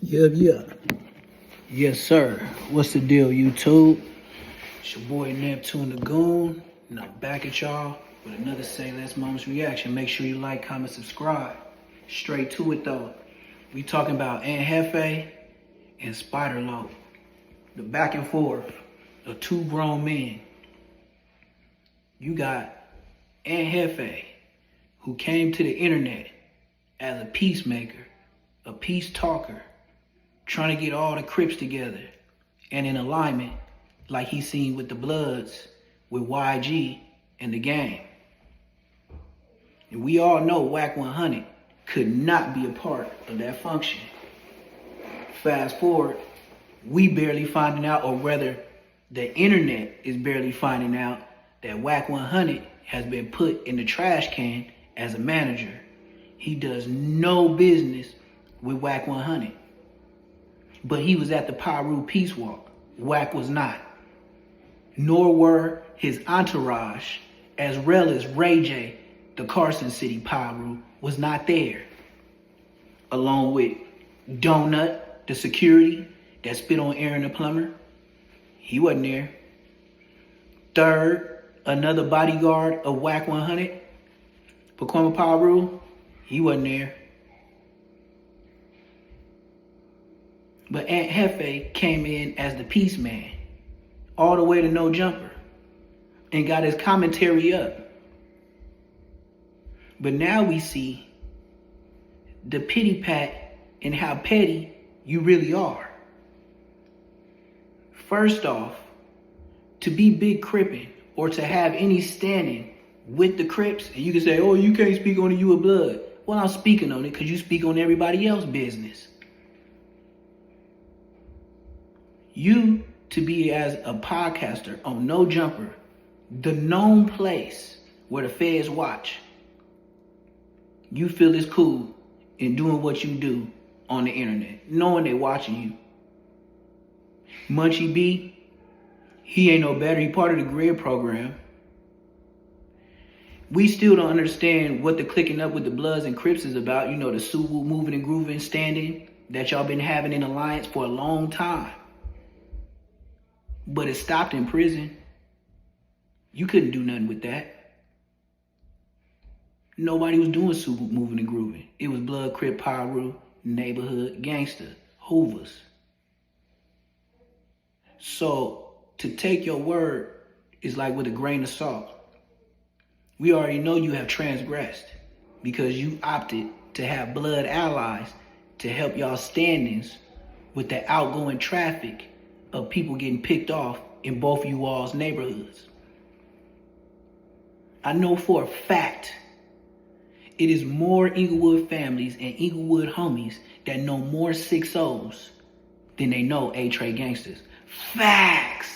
Yeah. Yes, sir. What's the deal, YouTube? It's your boy Neptune the Goon, and I'm back at y'all with another Say Less Moments reaction. Make sure you like, comment, subscribe. Straight to it though. We talking about Jefe and Spider-Loc. The back and forth of two grown men. You got Jefe, who came to the internet as a peacemaker, a peace talker, trying to get all the Crips together and in alignment like he seen with the Bloods, with YG and the gang. And we all know Wack 100 could not be a part of that function. Fast forward, we barely finding out, or rather the internet is barely finding out, that Wack 100 has been put in the trash can as a manager. He does no business with Wack 100. But he was at the Piru Peace Walk. Wack was not. Nor were his entourage, as well as Ray J, the Carson City Piru, was not there. Along with Donut, the security that spit on Aaron the plumber, he wasn't there. Third, another bodyguard of Wack 100, Pakwama Piru, he wasn't there. But Aunt Jefe came in as the peace man, all the way to No Jumper, and got his commentary up. But now we see the pity pat and how petty you really are. First off, to be big crippin' or to have any standing with the Crips, and you can say, oh, you can't speak on it, you a Blood. Well, I'm speaking on it because you speak on everybody else's business. You to be as a podcaster on No Jumper, the known place where the feds watch, you feel it's cool in doing what you do on the internet, knowing they're watching you. Munchie B, he ain't no better. He part of the grid program. We still don't understand what the clicking up with the Bloods and Crips is about. You know, the Suwu moving and grooving standing that y'all been having in alliance for a long time. But it stopped in prison. You couldn't do nothing with that. Nobody was doing super moving and grooving. It was Blood, Crip, Piru, neighborhood, gangster, Hoovers. So to take your word is like with a grain of salt. We already know you have transgressed because you opted to have Blood allies to help y'all standings with the outgoing traffic of people getting picked off in both you all's neighborhoods. I know for a fact it is more Inglewood families and Inglewood homies that know more 6-0s than they know A-Trade gangsters. Facts.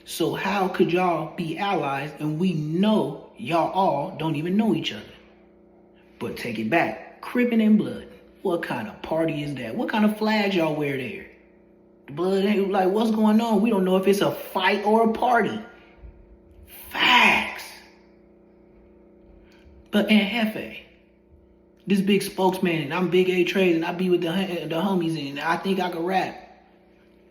So how could y'all be allies and we know y'all all don't even know each other? But take it back, Crippin' and Blood. What kind of party is that? What kind of flags y'all wear there? The Blood ain't like, what's going on? We don't know if it's a fight or a party. Facts. But Aunt Jefe, this big spokesman, and I'm big A-Trade, and I be with the homies, and I think I can rap.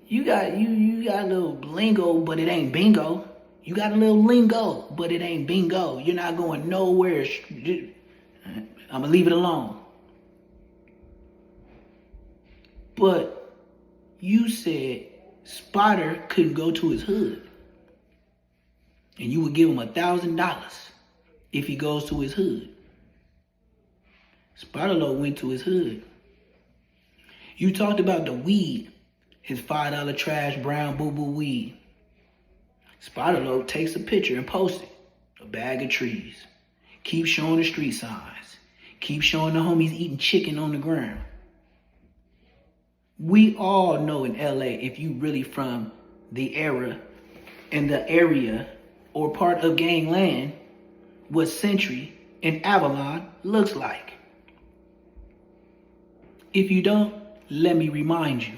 You got a little lingo, but it ain't bingo. You got a little lingo, but it ain't bingo. You're not going nowhere. I'm gonna leave it alone. But you said Spider couldn't go to his hood, and you would give him $1,000 if he goes to his hood. Spider-Loc went to his hood. You talked about the weed, his $5 trash brown boo-boo weed. Spider-Loc takes a picture and posts it. A bag of trees. Keep showing the street signs. Keep showing the homies eating chicken on the ground. We all know in LA, if you really from the era and the area or part of gangland, what Century and Avalon looks like. If you don't, let me remind you.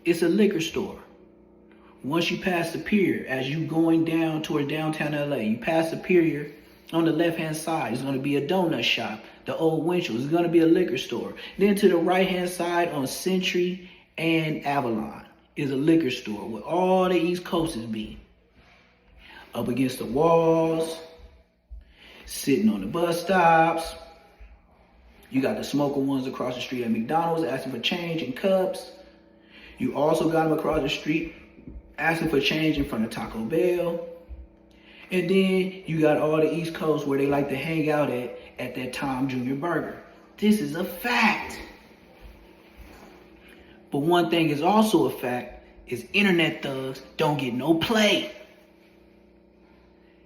It's a liquor store. Once you pass Superior, as you going down toward downtown LA, you pass Superior, On the left-hand side is going to be a donut shop. The old Winchell's is going to be a liquor store. Then to the right-hand side on Century and Avalon is a liquor store where all the East Coasters be. Up against the walls, sitting on the bus stops. You got the smoking ones across the street at McDonald's asking for change in cups. You also got them across the street asking for change in front of Taco Bell. And then you got all the East Coast where they like to hang out at that Tom Jr. Burger. This is a fact. But one thing is also a fact is internet thugs don't get no play.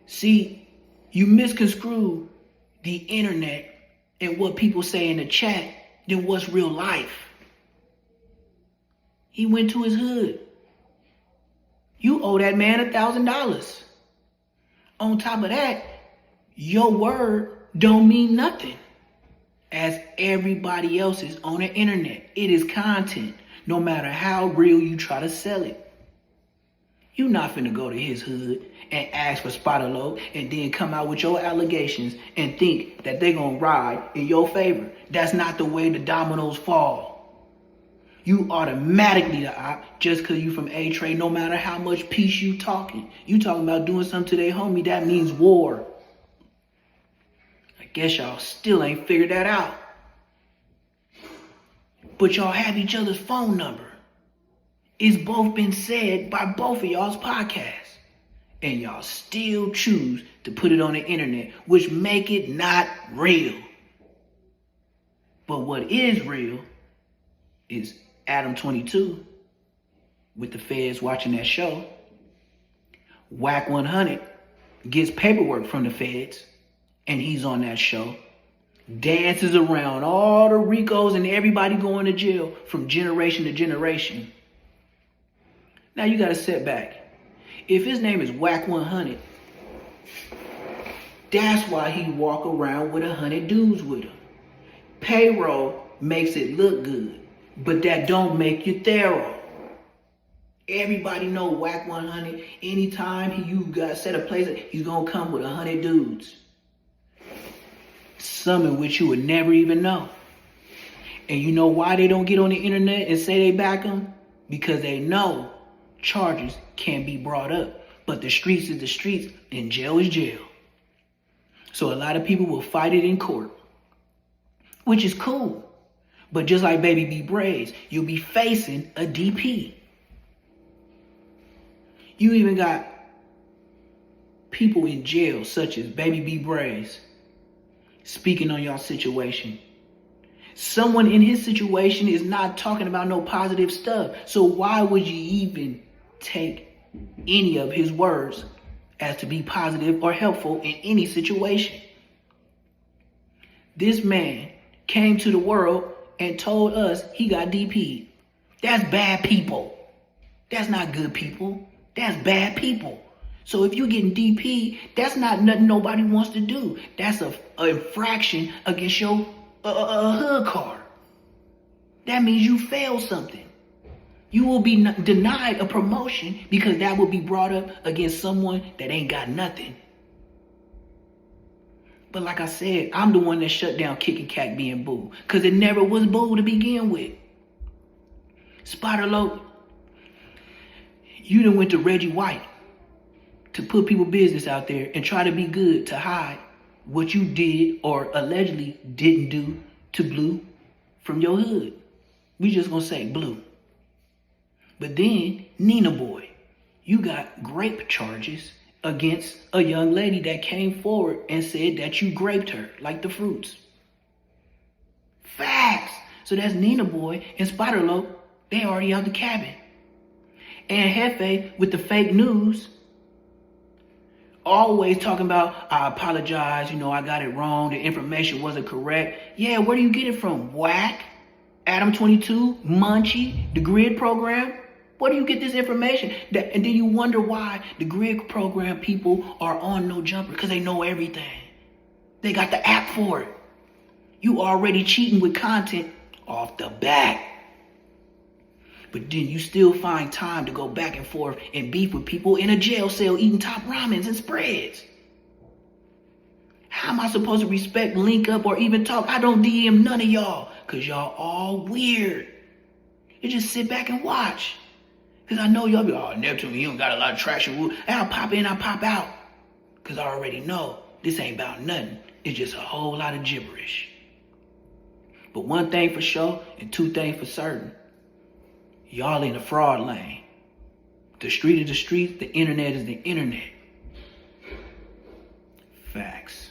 See, you misconstrue the internet and what people say in the chat than what's real life. He went to his hood. You owe that man $1,000. On top of that, your word don't mean nothing, as everybody else's on the internet. It is content, no matter how real you try to sell it. You not finna go to his hood and ask for spot alert and then come out with your allegations and think that they gonna ride in your favor. That's not the way the dominoes fall. You automatically the op just cause you from A-Trade, no matter how much peace you talking. You talking about doing something to their homie, that means war. I guess y'all still ain't figured that out. But y'all have each other's phone number. It's both been said by both of y'all's podcasts. And y'all still choose to put it on the internet, which make it not real. But what is real is Adam 22 with the feds watching that show. Wack 100 gets paperwork from the feds and he's on that show. Dances around all the Ricos and everybody going to jail from generation to generation. Now you got to sit back. If his name is Wack 100, that's why he walk around with 100 dudes with him. Payroll makes it look good, but that don't make you thorough. Everybody know Wack 100. Anytime you got set a place, he's gonna come with 100 dudes. Some in which you would never even know. And you know why they don't get on the internet and say they back him? Because they know charges can't be brought up. But the streets is the streets and jail is jail. So a lot of people will fight it in court, which is cool. But just like Baby B Braids, you'll be facing a DP. You even got people in jail such as Baby B Braids speaking on y'all situation. Someone in his situation is not talking about no positive stuff. So why would you even take any of his words as to be positive or helpful in any situation? This man came to the world and told us he got DP'd. That's bad people. That's not good people. That's bad people. So if you're getting DP'd, that's not nothing nobody wants to do. That's a infraction against your hood card. That means you failed something. You will be denied a promotion because that will be brought up against someone that ain't got nothing. But like I said, I'm the one that shut down Kicking Cat being Boo, because it never was Boo to begin with. Spotter Lope, you done went to Reggie White to put people business out there and try to be good to hide what you did or allegedly didn't do to Blue from your hood. We just gonna say Blue. But then, Nina Boy, you got grape charges against a young lady that came forward and said that you graped her, like the fruits. Facts. So that's Nina Boy and Spiderlope. They already out the cabin. And Jefe with the fake news, always talking about, I apologize, I got it wrong, the information wasn't correct. Yeah, where do you get it from? Wack, Adam 22, Munchie, the Grid program? Where do you get this information? And then you wonder why the Grid program people are on No Jumper, because they know everything. They got the app for it. You already cheating with content off the bat. But then you still find time to go back and forth and beef with people in a jail cell eating top ramens and spreads. How am I supposed to respect, link up, or even talk? I don't DM none of y'all, because y'all all weird. You just sit back and watch. Because I know y'all be, oh, Neptune, you don't got a lot of traction. And I'll pop in, I'll pop out. Because I already know this ain't about nothing. It's just a whole lot of gibberish. But one thing for sure, and two things for certain. Y'all in the fraud lane. The street is the street, the internet is the internet. Facts.